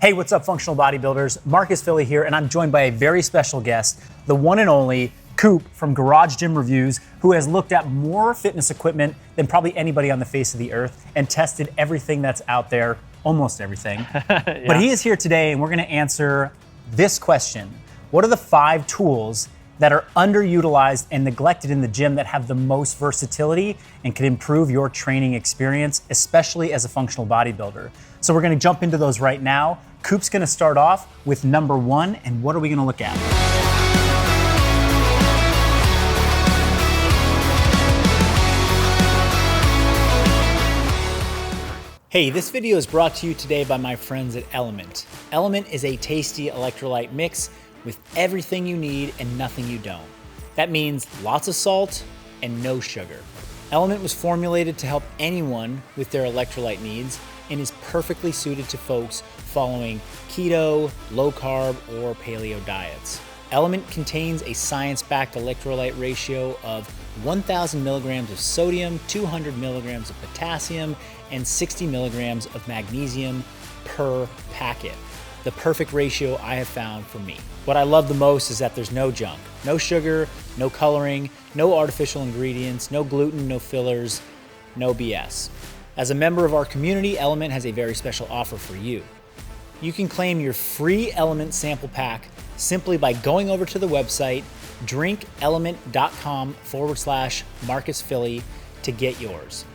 Hey, what's up, functional bodybuilders? Marcus Philly here, and I'm joined by a very special guest, the one and only Coop from Garagegymreviews, who has looked at more fitness equipment than probably anybody on the face of the earth and tested everything that's out there, almost everything. Yeah. But he is here today, and we're gonna answer this question. What are the 5 tools that are underutilized and neglected in the gym that have the most versatility and can improve your training experience, especially as a functional bodybuilder? So we're gonna jump into those right now. Coop's gonna start off with number 1, and what are we gonna look at? Hey, this video is brought to you today by my friends at LMNT. LMNT is a tasty electrolyte mix with everything you need and nothing you don't. That means lots of salt and no sugar. LMNT was formulated to help anyone with their electrolyte needs and is perfectly suited to folks following keto, low carb, or paleo diets. LMNT contains a science-backed electrolyte ratio of 1,000 milligrams of sodium, 200 milligrams of potassium, and 60 milligrams of magnesium per packet. The perfect ratio I have found for me. What I love the most is that there's no junk, no sugar, no coloring, no artificial ingredients, no gluten, no fillers, no BS. As a member of our community, LMNT has a very special offer for you. You can claim your free LMNT sample pack simply by going over to the website drinklmnt.com/MarcusPhilly to get yours.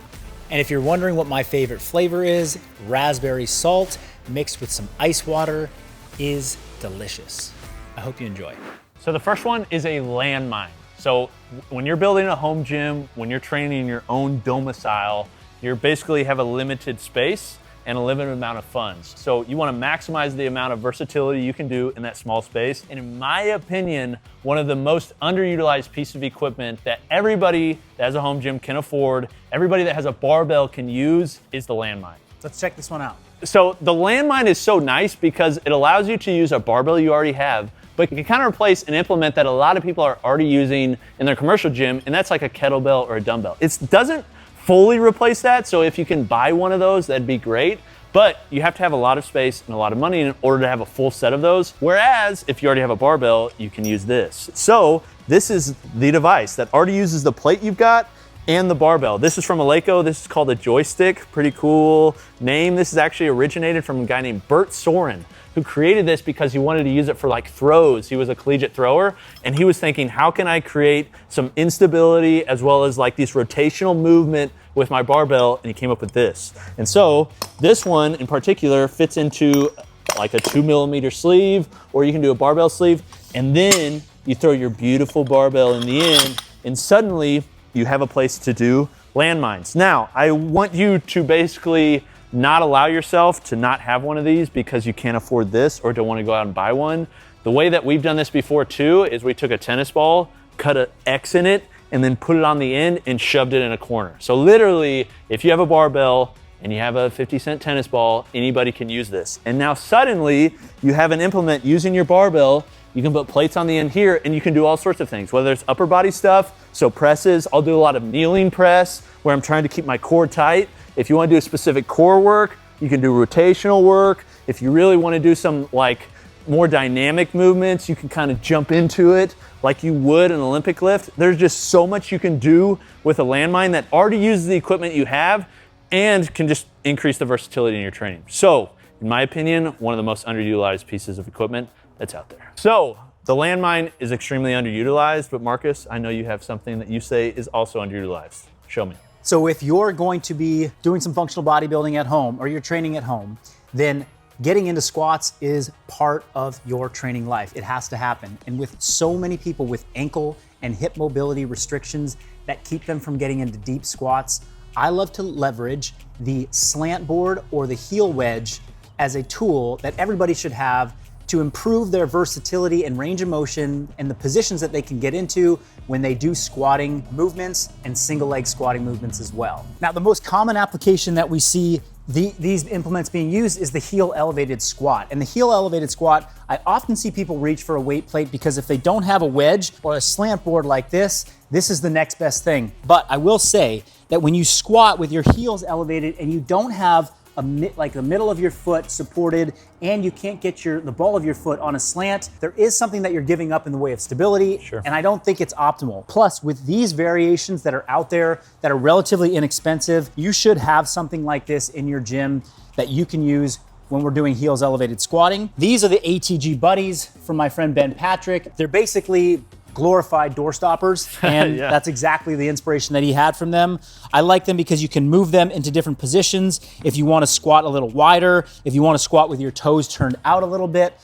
And if you're wondering what my favorite flavor is, raspberry salt mixed with some ice water is delicious. I hope you enjoy. So the first one is a landmine. So when you're building a home gym, when you're training in your own domicile, you basically have a limited space and a limited amount of funds. So you want to maximize the amount of versatility you can do in that small space. And in my opinion, one of the most underutilized pieces of equipment that everybody that has a home gym can afford, everybody that has a barbell can use, is the landmine. Let's check this one out. So the landmine is so nice because it allows you to use a barbell you already have, but you can kind of replace an implement that a lot of people are already using in their commercial gym, and that's like a kettlebell or a dumbbell. It doesn't fully replace that, so if you can buy one of those, that'd be great. But you have to have a lot of space and a lot of money in order to have a full set of those. Whereas if you already have a barbell, you can use this. So this is the device that already uses the plate you've got and the barbell. This is from Eleiko. This is called a joystick. Pretty cool name. This is actually originated from a guy named Bert Soren, who created this because he wanted to use it for like throws. He was a collegiate thrower, and he was thinking, how can I create some instability as well as like this rotational movement with my barbell? And he came up with this. And so this one in particular fits into like a 2mm sleeve, or you can do a barbell sleeve, and then you throw your beautiful barbell in the end, and suddenly you have a place to do landmines. Now, I want you to basically not allow yourself to not have one of these because you can't afford this or don't want to go out and buy one. The way that we've done this before too is we took a tennis ball, cut an X in it, and then put it on the end and shoved it in a corner. So literally, if you have a barbell and you have a 50-cent tennis ball, anybody can use this. And now suddenly you have an implement using your barbell. You can put plates on the end here, and you can do all sorts of things, whether it's upper body stuff, so presses. I'll do a lot of kneeling press where I'm trying to keep my core tight. If you want to do a specific core work, you can do rotational work. If you really want to do some like more dynamic movements, you can kind of jump into it like you would an Olympic lift. There's just so much you can do with a landmine that already uses the equipment you have and can just increase the versatility in your training. So, in my opinion, one of the most underutilized pieces of equipment that's out there. So, the landmine is extremely underutilized, but Marcus, I know you have something that you say is also underutilized. Show me. So if you're going to be doing some functional bodybuilding at home or you're training at home, then getting into squats is part of your training life. It has to happen. And with so many people with ankle and hip mobility restrictions that keep them from getting into deep squats, I love to leverage the slant board or the heel wedge as a tool that everybody should have to improve their versatility and range of motion and the positions that they can get into when they do squatting movements and single leg squatting movements as well. Now, the most common application that we see these implements being used is the heel elevated squat. And the heel elevated squat, I often see people reach for a weight plate because if they don't have a wedge or a slant board like this is the next best thing. But I will say that when you squat with your heels elevated and you don't have like the middle of your foot supported and you can't get the ball of your foot on a slant, there is something that you're giving up in the way of stability. Sure. And I don't think it's optimal. Plus, with these variations that are out there that are relatively inexpensive, you should have something like this in your gym that you can use when we're doing heels elevated squatting. These are the ATG Buddies from my friend Ben Patrick. They're basically glorified door stoppers, and yeah. That's exactly the inspiration that he had from them. I like them because you can move them into different positions. If you want to squat a little wider, if you want to squat with your toes turned out a little bit.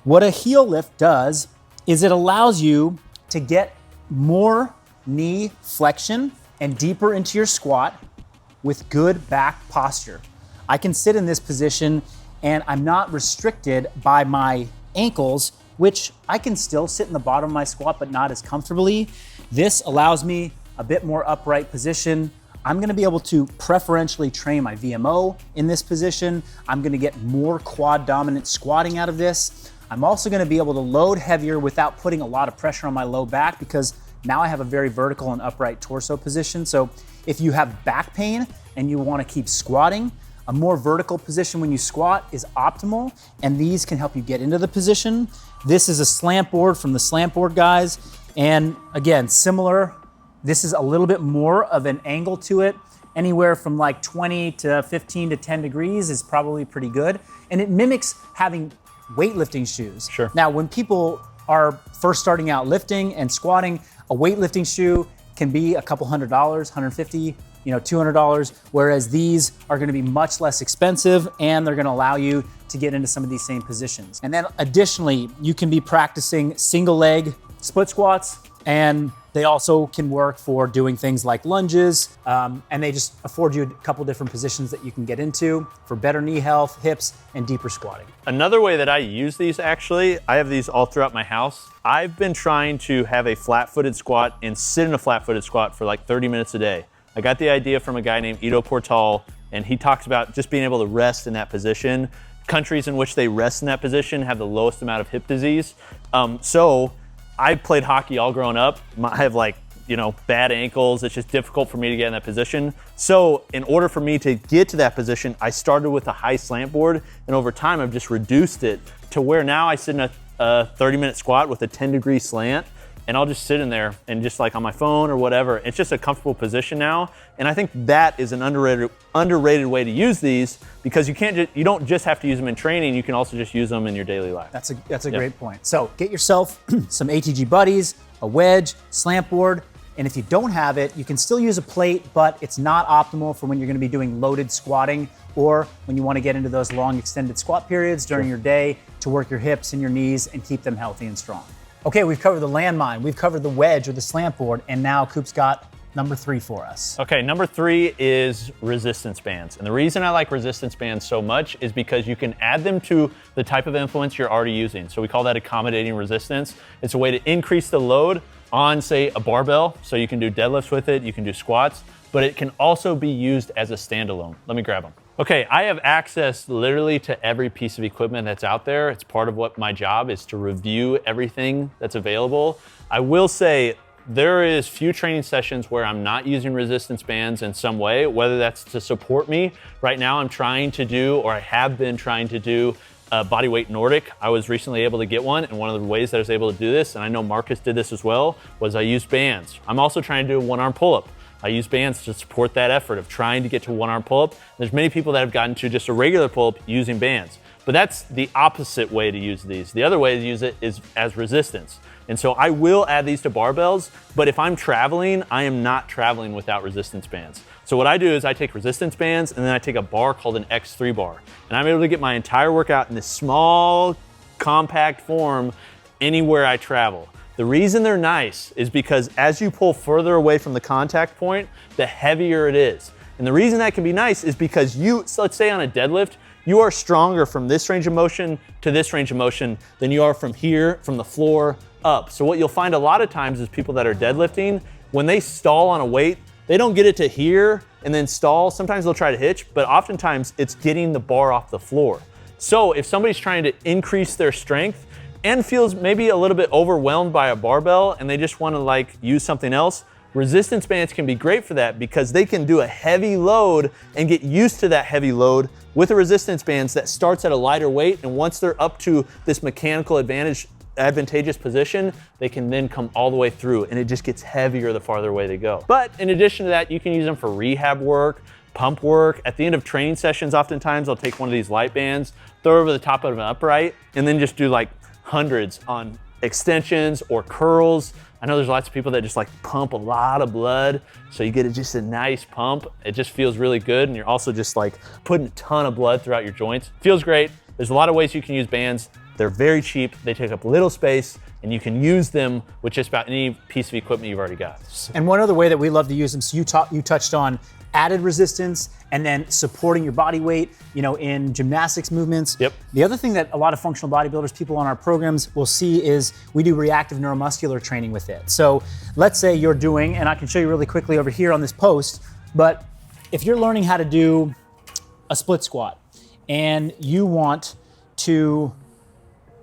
What a heel lift does is it allows you to get more knee flexion and deeper into your squat with good back posture. I can sit in this position and I'm not restricted by my ankles, which I can still sit in the bottom of my squat, but not as comfortably. This allows me a bit more upright position. I'm gonna be able to preferentially train my VMO in this position. I'm gonna get more quad dominant squatting out of this. I'm also gonna be able to load heavier without putting a lot of pressure on my low back because now I have a very vertical and upright torso position. So if you have back pain and you wanna keep squatting, a more vertical position when you squat is optimal, and these can help you get into the position. This is a slant board from the Slant Board guys, and again, similar. This is a little bit more of an angle to it. Anywhere from like 20 to 15 to 10 degrees is probably pretty good, and it mimics having weightlifting shoes. Sure. Now, when people are first starting out lifting and squatting, a weightlifting shoe can be a couple $100, $150, $200, whereas these are gonna be much less expensive and they're gonna allow you to get into some of these same positions. And then additionally, you can be practicing single leg split squats, and they also can work for doing things like lunges, and they just afford you a couple different positions that you can get into for better knee health, hips, and deeper squatting. Another way that I use these, actually, I have these all throughout my house. I've been trying to have a flat-footed squat and sit in a flat-footed squat for like 30 minutes a day. I got the idea from a guy named Ido Portal, and he talks about just being able to rest in that position. Countries in which they rest in that position have the lowest amount of hip disease. So I played hockey all growing up. I have bad ankles. It's just difficult for me to get in that position. So in order for me to get to that position, I started with a high slant board, and over time I've just reduced it to where now I sit in a 30-minute squat with a 10-degree slant, and I'll just sit in there and just like on my phone or whatever. It's just a comfortable position now. And I think that is an underrated way to use these, because you don't just have to use them in training, you can also just use them in your daily life. That's a great point. So get yourself some ATG Buddies, a wedge, slant board, and if you don't have it, you can still use a plate, but it's not optimal for when you're gonna be doing loaded squatting or when you wanna get into those long extended squat periods during your day to work your hips and your knees and keep them healthy and strong. Okay, we've covered the Landmine, we've covered the wedge or the slant board, and now Coop's got number 3 for us. Okay, number 3 is resistance bands. And the reason I like resistance bands so much is because you can add them to the type of implements you're already using. So we call that accommodating resistance. It's a way to increase the load on, say, a barbell. So you can do deadlifts with it, you can do squats, but it can also be used as a standalone. Let me grab them. Okay, I have access literally to every piece of equipment that's out there. It's part of what my job is, to review everything that's available. I will say there is few training sessions where I'm not using resistance bands in some way, whether that's to support me. Right now I'm trying to do, or I have been trying to do, bodyweight Nordic. I was recently able to get one, and one of the ways that I was able to do this, and I know Marcus did this as well, was I used bands. I'm also trying to do a one-arm pull-up. I use bands to support that effort of trying to get to one-arm pull-up. There's many people that have gotten to just a regular pull-up using bands, but that's the opposite way to use these. The other way to use it is as resistance. And so I will add these to barbells, but if I'm traveling, I am not traveling without resistance bands. So what I do is I take resistance bands, and then I take a bar called an X3 bar, and I'm able to get my entire workout in this small, compact form anywhere I travel. The reason they're nice is because as you pull further away from the contact point, the heavier it is. And the reason that can be nice is because so let's say on a deadlift, you are stronger from this range of motion to this range of motion than you are from here, from the floor up. So what you'll find a lot of times is people that are deadlifting, when they stall on a weight, they don't get it to here and then stall. Sometimes they'll try to hitch, but oftentimes it's getting the bar off the floor. So if somebody's trying to increase their strength and feels maybe a little bit overwhelmed by a barbell and they just want to use something else, Resistance bands can be great for that because they can do a heavy load and get used to that heavy load with a resistance bands that starts at a lighter weight, and once they're up to this mechanical advantageous position, they can then come all the way through, and it just gets heavier the farther away they go. But in addition to that, you can use them for rehab work, pump work. At the end of training sessions, oftentimes I'll take one of these light bands, throw it over the top of an upright, and then just do like hundreds on extensions or curls. I know there's lots of people that just like pump a lot of blood, so you get just a nice pump. It just feels really good, and you're also just like putting a ton of blood throughout your joints. Feels great. There's a lot of ways you can use bands. They're very cheap, they take up little space, and you can use them with just about any piece of equipment you've already got. And one other way that we love to use them, so you touched on added resistance and then supporting your body weight, in gymnastics movements. Yep. The other thing that a lot of functional bodybuilders, people on our programs will see is we do reactive neuromuscular training with it. So let's say you're doing, and I can show you really quickly over here on this post, but if you're learning how to do a split squat and you want to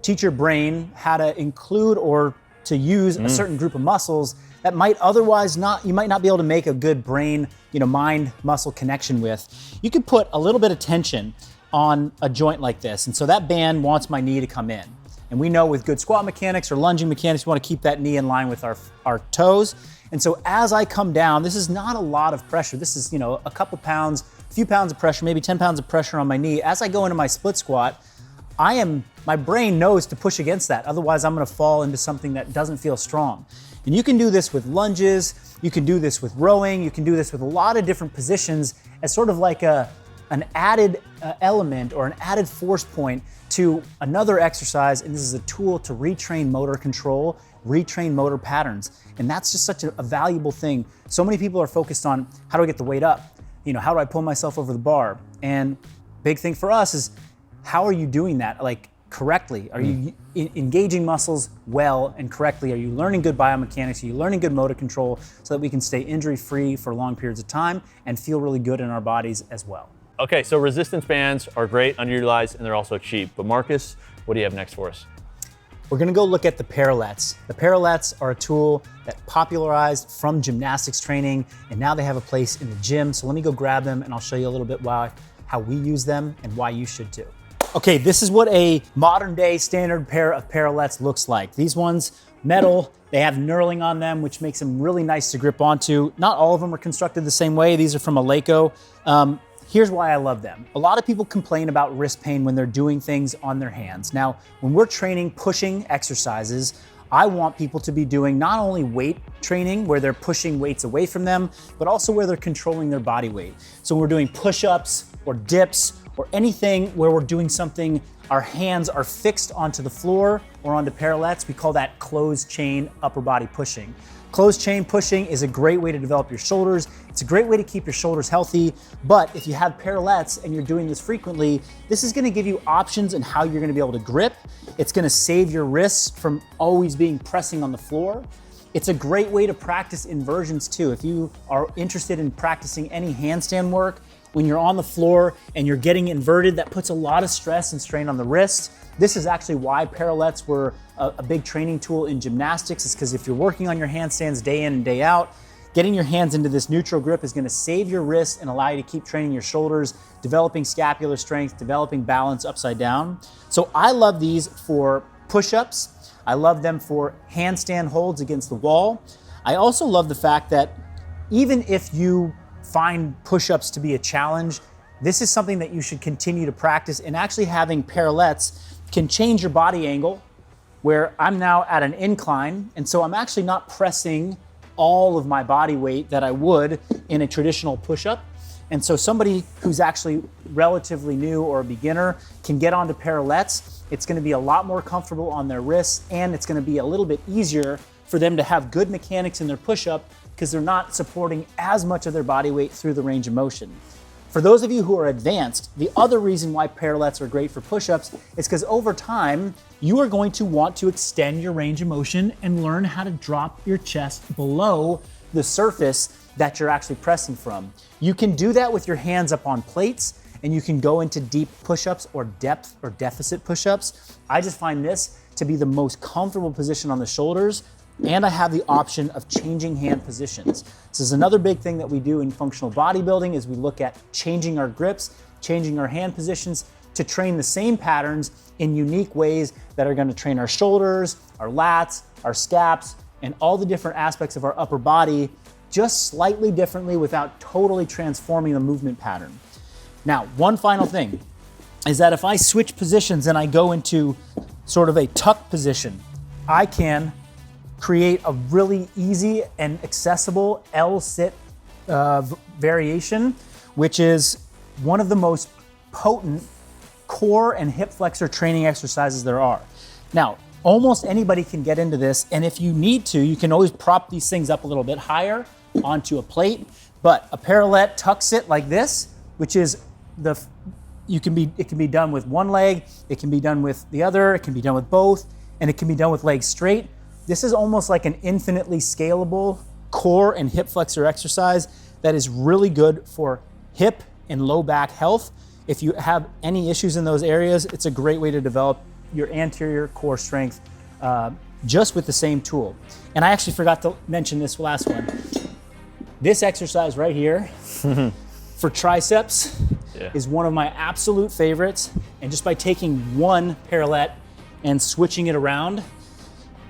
teach your brain how to include or to use a certain group of muscles that might otherwise you might not be able to make a good brain, mind muscle connection with. You could put a little bit of tension on a joint like this. And so that band wants my knee to come in. And we know with good squat mechanics or lunging mechanics, we want to keep that knee in line with our toes. And so as I come down, this is not a lot of pressure. This is, a couple pounds, a few pounds of pressure, maybe 10 pounds of pressure on my knee. As I go into my split squat, my brain knows to push against that. Otherwise, I'm gonna fall into something that doesn't feel strong. And you can do this with lunges, you can do this with rowing, you can do this with a lot of different positions as sort of like an added element or an added force point to another exercise. And this is a tool to retrain motor control, retrain motor patterns. And that's just such a valuable thing. So many people are focused on how do I get the weight up? How do I pull myself over the bar? And big thing for us is, how are you doing that, correctly? Are you engaging muscles well and correctly? Are you learning good biomechanics? Are you learning good motor control so that we can stay injury-free for long periods of time and feel really good in our bodies as well? Okay, so resistance bands are great, underutilized, and they're also cheap. But Marcus, what do you have next for us? We're gonna go look at the Parallettes. The Parallettes are a tool that popularized from gymnastics training, and now they have a place in the gym. So let me go grab them and I'll show you a little bit how we use them and why you should too. Okay, this is what a modern day standard pair of Parallettes looks like. These ones, metal, they have knurling on them, which makes them really nice to grip onto. Not all of them are constructed the same way. These are from Eleiko. Here's why I love them. A lot of people complain about wrist pain when they're doing things on their hands. Now, when we're training pushing exercises, I want people to be doing not only weight training where they're pushing weights away from them, but also where they're controlling their body weight. So when we're doing push-ups or dips or anything where we're doing something, our hands are fixed onto the floor or onto Parallettes, we call that closed chain upper body pushing. Closed chain pushing is a great way to develop your shoulders. It's a great way to keep your shoulders healthy, but if you have Parallettes and you're doing this frequently, this is gonna give you options in how you're gonna be able to grip. It's gonna save your wrists from always being pressing on the floor. It's a great way to practice inversions too. If you are interested in practicing any handstand work, when you're on the floor and you're getting inverted, that puts a lot of stress and strain on the wrist. This is actually why Parallettes were a big training tool in gymnastics, is because if you're working on your handstands day in and day out, getting your hands into this neutral grip is gonna save your wrist and allow you to keep training your shoulders, developing scapular strength, developing balance upside down. So I love these for push-ups. I love them for handstand holds against the wall. I also love the fact that even if you find push-ups to be a challenge, this is something that you should continue to practice, and actually having Parallettes can change your body angle where I'm now at an incline, and so I'm actually not pressing all of my body weight that I would in a traditional push-up. And so somebody who's actually relatively new or a beginner can get onto Parallettes. It's gonna be a lot more comfortable on their wrists, and it's gonna be a little bit easier for them to have good mechanics in their push-up because they're not supporting as much of their body weight through the range of motion. For those of you who are advanced, the other reason why Parallettes are great for push-ups is because over time, you are going to want to extend your range of motion and learn how to drop your chest below the surface that you're actually pressing from. You can do that with your hands up on plates, and you can go into deep push-ups or depth or deficit push-ups. I just find this to be the most comfortable position on the shoulders and I have the option of changing hand positions. This is another big thing that we do in functional bodybuilding is we look at changing our grips, changing our hand positions to train the same patterns in unique ways that are gonna train our shoulders, our lats, our scaps, and all the different aspects of our upper body just slightly differently without totally transforming the movement pattern. Now, one final thing is that if I switch positions and I go into sort of a tuck position, I can create a really easy and accessible L-sit variation, which is one of the most potent core and hip flexor training exercises there are. Now, almost anybody can get into this, and if you need to, you can always prop these things up a little bit higher onto a plate, but a parallette tuck sit like this, which is it can be done with one leg, it can be done with the other, it can be done with both, and it can be done with legs straight. This is almost like an infinitely scalable core and hip flexor exercise that is really good for hip and low back health. If you have any issues in those areas, it's a great way to develop your anterior core strength just with the same tool. And I actually forgot to mention this last one. This exercise right here for triceps is one of my absolute favorites. And just by taking one parallette and switching it around,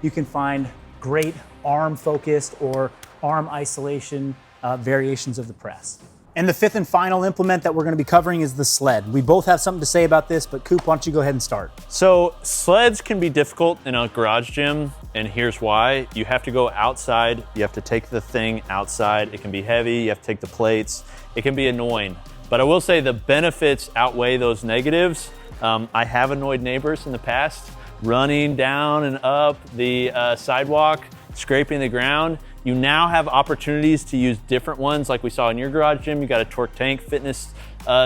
you can find great arm focused or arm isolation variations of the press. And the fifth and final implement that we're gonna be covering is the sled. We both have something to say about this, but Coop, why don't you go ahead and start? So sleds can be difficult in a garage gym, and here's why. You have to go outside, you have to take the thing outside, it can be heavy, you have to take the plates, it can be annoying. But I will say the benefits outweigh those negatives. I have annoyed neighbors in the past, running down and up the sidewalk, scraping the ground. You now have opportunities to use different ones like we saw in your garage gym. You got a torque tank fitness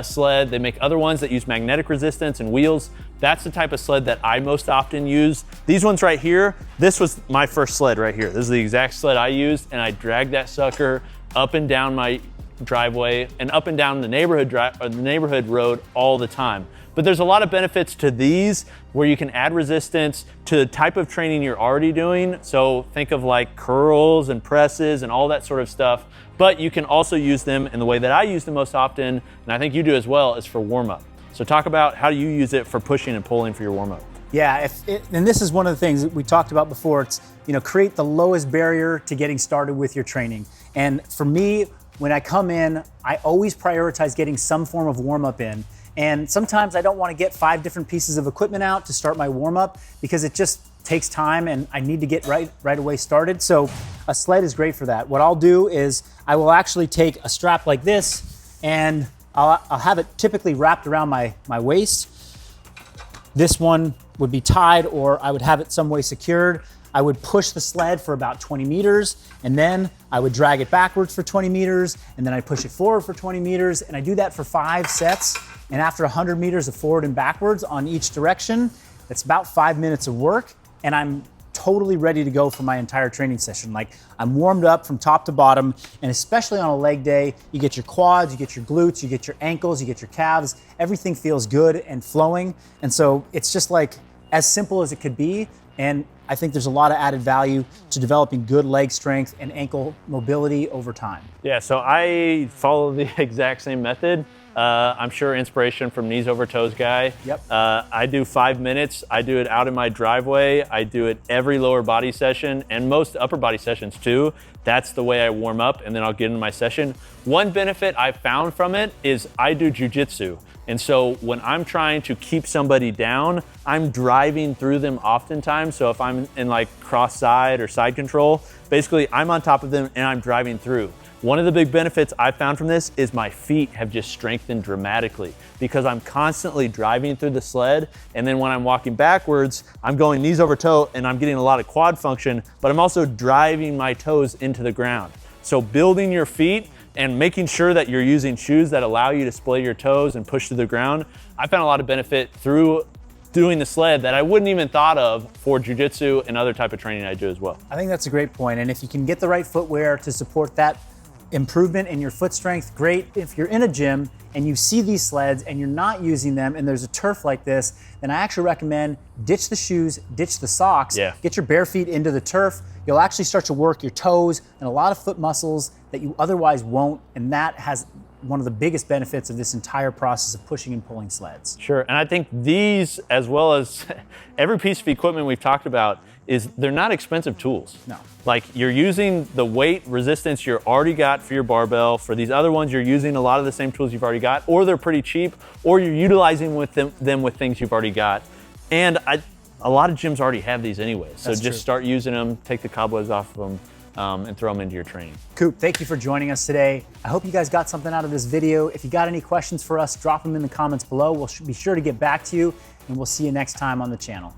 sled. They make other ones that use magnetic resistance and wheels. That's the type of sled that I most often use. These ones right here, this was my first sled right here. This is the exact sled I used, and I dragged that sucker up and down my driveway and up and down the neighborhood road all the time. But there's a lot of benefits to these where you can add resistance to the type of training you're already doing. So think of like curls and presses and all that sort of stuff. But you can also use them in the way that I use them most often, and I think you do as well, is for warm-up. So talk about how you use it for pushing and pulling for your warm-up. Yeah, and this is one of the things that we talked about before. It's, create the lowest barrier to getting started with your training. And for me, when I come in, I always prioritize getting some form of warm-up in. And sometimes I don't want to get 5 different pieces of equipment out to start my warm-up because it just takes time and I need to get right away started. So a sled is great for that. What I'll do is I will actually take a strap like this and I'll have it typically wrapped around my waist. This one would be tied, or I would have it some way secured. I would push the sled for about 20 meters, and then I would drag it backwards for 20 meters, and then I push it forward for 20 meters, and I do that for 5 sets. And after 100 meters of forward and backwards on each direction, that's about 5 minutes of work, and I'm totally ready to go for my entire training session. Like, I'm warmed up from top to bottom, and especially on a leg day, you get your quads, you get your glutes, you get your ankles, you get your calves, everything feels good and flowing. And so it's just like as simple as it could be. And I think there's a lot of added value to developing good leg strength and ankle mobility over time. Yeah, so I follow the exact same method. I'm sure inspiration from Knees Over Toes guy. Yep. I do 5 minutes. I do it out in my driveway. I do it every lower body session and most upper body sessions too. That's the way I warm up, and then I'll get into my session. One benefit I found from it is I do jujitsu. And so when I'm trying to keep somebody down, I'm driving through them oftentimes. So if I'm in like cross side or side control, basically I'm on top of them and I'm driving through. One of the big benefits I found from this is my feet have just strengthened dramatically because I'm constantly driving through the sled. And then when I'm walking backwards, I'm going knees over toe and I'm getting a lot of quad function, but I'm also driving my toes into the ground. So building your feet and making sure that you're using shoes that allow you to splay your toes and push to the ground, I found a lot of benefit through doing the sled that I wouldn't even thought of for jujitsu and other type of training I do as well. I think that's a great point. And if you can get the right footwear to support that improvement in your foot strength, great. If you're in a gym and you see these sleds and you're not using them and there's a turf like this, then I actually recommend ditch the shoes, ditch the socks, get your bare feet into the turf, you'll actually start to work your toes and a lot of foot muscles that you otherwise won't, and that has one of the biggest benefits of this entire process of pushing and pulling sleds. Sure, and I think these, as well as every piece of equipment we've talked about, they're not expensive tools. No. Like, you're using the weight resistance you already got for your barbell. For these other ones, you're using a lot of the same tools you've already got, or they're pretty cheap, or you're utilizing them with things you've already got. And a lot of gyms already have these anyways, so just start using them, take the cobwebs off of them, and throw them into your training. Coop, thank you for joining us today. I hope you guys got something out of this video. If you got any questions for us, drop them in the comments below. We'll be sure to get back to you, and we'll see you next time on the channel.